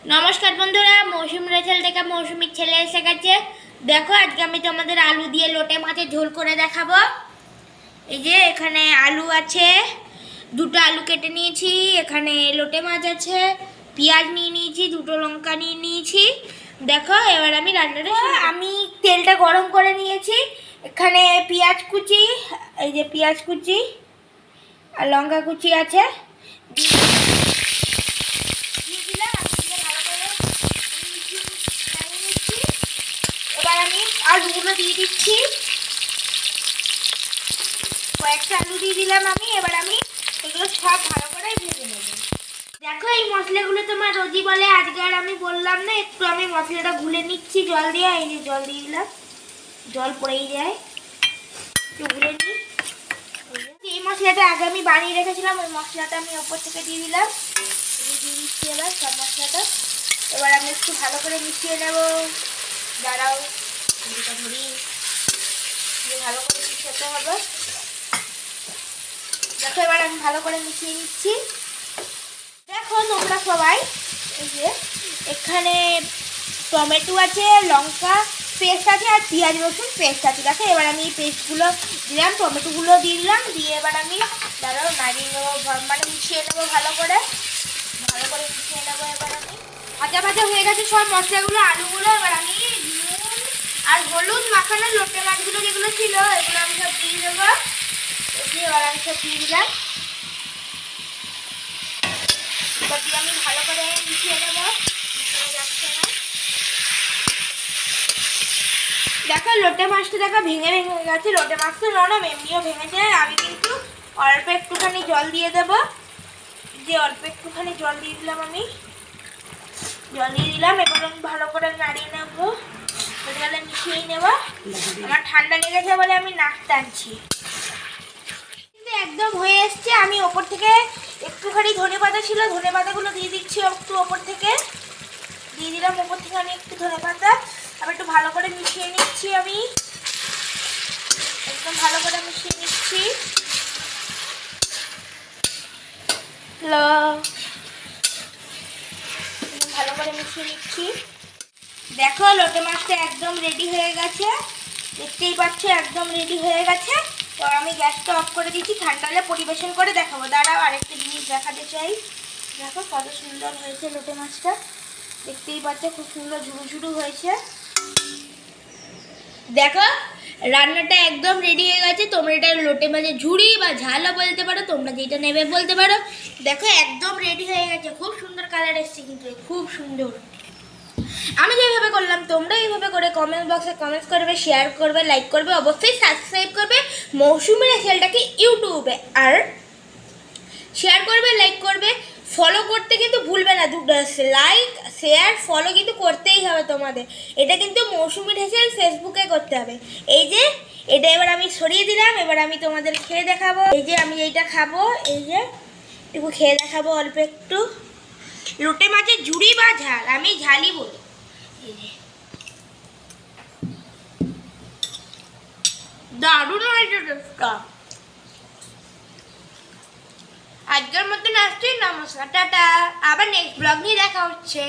नमस्कार बंधुरा मौसुमी রেচেল থেকে মৌসুমীর ছেলে এসে গেছে। দেখো আজকে আমি তোমাদের আলু দিয়ে লোটে মাছের ঝোল করে দেখাবো। এই যে এখানে আলু আছে, দুটো আলু কেটে নিয়েছি, এখানে লোটে মাছ আছে, পেঁয়াজ নিয়ে নিয়েছি, দুটো লঙ্কা নিয়ে নিয়েছি। দেখো এবার আমি রান্নাটা আমি তেলটা গরম করে নিয়েছি। এখানে পেঁয়াজ কুচি, এই যে পেঁয়াজ কুচি আর লঙ্কা কুচি আছে, আলুগুলো দিয়ে দিচ্ছি। কয়েকটা আলু দিয়ে দিলাম আমি। এবার আমি এগুলো সব ভালো করে ভেজে নেব। দেখো এই মশলাগুলো তোমার রোজি বলে, আজকে আর আমি বললাম না। একটু আমি মশলাটা গুলে নিচ্ছি জল দিয়ে। এই যে জল দিয়ে দিলাম, জল পড়েই যায়, একটু গুলে নিই। এই মশলাটা আগে আমি বানিয়ে রেখেছিলাম, ওই মশলাটা আমি ওপর থেকে দিয়ে দিলাম। দিয়ে দিচ্ছি এবার সব মশলাটা। এবার আমি একটু ভালো করে মিশিয়ে নেব। দাঁড়াও, ভালো করে মিশাতে হবে। দেখো এবার আমি ভালো করে মিশিয়ে নিচ্ছি। দেখো তোমরা সবাই, এই যে এখানে টমেটো আছে, লঙ্কা পেস্ট আছে আর পেঁয়াজ রসুন পেস্ট আছে। দেখো এবার আমি এই পেস্টগুলো দিলাম, টমেটোগুলো দিয়ে দিলাম, দিয়ে এবার আমি দাঁড়াও নাড়িয়ে নেবো, মানে মিশিয়ে নেবো ভালো করে মিশিয়ে নেবো। এবার আমি ভাজা ভাজা হয়ে গেছে সব মশলাগুলো, আলুগুলো। এবার আমি আর হলুদ মাখানো লোটে মাছগুলো যেগুলো ছিল এগুলো আমি সব দিয়ে দেবো। এবার আমি সব দিয়ে দিলাম। এবার দিয়ে আমি ভালো করে মিশিয়ে নেবো। যাচ্ছে না, দেখো লোটে মাছটা দেখো ভেঙে ভেঙে গেছে। লোটে মাছ তো নরম, এমনিও ভেঙে যায়। আমি কিন্তু অল্প একটুখানি জল দিয়ে দেবো। যে অল্প একটুখানি জল দিয়ে দিলাম, আমি জল দিয়ে দিলাম। এবার আমি ভালো করে নাড়িয়ে নেবো, জলে মিশিয়ে নেব। আমার ঠান্ডা লেগেছে বলে আমি নাক টানছি, কিন্তু একদম হয়ে এসছে। আমি ওপর থেকে একটুখানি ধনেপাতা ছিল, ধনেপাতাগুলো দিয়ে দিচ্ছি একটু ওপর থেকে দিয়ে দিলাম। ওপর থেকে আমি একটু ধনেপাতা আবার একটু ভালো করে মিশিয়ে নিচ্ছি। আমি একদম ভালো করে মিশিয়ে নিচ্ছি। ভালো করে মিশিয়ে নিচ্ছি। দেখো লোটে মাছটা একদম রেডি হয়ে গেছে, দেখতেই পাচ্ছ একদম রেডি হয়ে গেছে। তো আমি গ্যাসটা অফ করে দিচ্ছি, ঠান্ডা হলে পরিবেশন করে দেখাবো। দাঁড়াও আরেকটা জিনিস দেখাতে চাই। দেখো কত সুন্দর হয়েছে লোটে মাছটা, দেখতেই পাচ্ছ খুব সুন্দর ঝুড়ু ঝুড়ু হয়েছে। দেখো রান্নাটা একদম রেডি হয়ে গেছে। তোমরা এটা লোটে মাছের ঝুড়ি বা ঝালও বলতে পারো, তোমরা যেটা নেবে বলতে পারো। দেখো একদম রেডি হয়ে গেছে, খুব সুন্দর কালার এসছে, কিন্তু খুব সুন্দর। আমি যেভাবে করলাম তোমরা এইভাবে করে কমেন্ট বক্সে কমেন্টস করবে, শেয়ার করবে, লাইক করবে, অবশ্যই সাবস্ক্রাইব করবে মৌসুমি রেচেলটাকে ইউটিউবে। আর শেয়ার করবে, লাইক করবে, ফলো করতে কিন্তু ভুলবে না। লাইক শেয়ার ফলো কিন্তু করতেই হবে তোমাদের। এটা কিন্তু মৌসুমি রেচেল ফেসবুকে করতে হবে। এই যে এটা এবার আমি সরিয়ে দিলাম। এবার আমি তোমাদের খেয়ে দেখাবো। এই যে আমি এইটা খাবো, এই যে একটু খেয়ে দেখাবো অল্প একটু। লোটে মাছের ঝুড়ি বা ঝাল, আমি ঝালই বলি। দারুণ হয়েছে টেস্টটা। আজকের মতন আসছি, নমস্কার, টাটা। আবার নেক্সট ব্লগ নিয়ে দেখা হচ্ছে।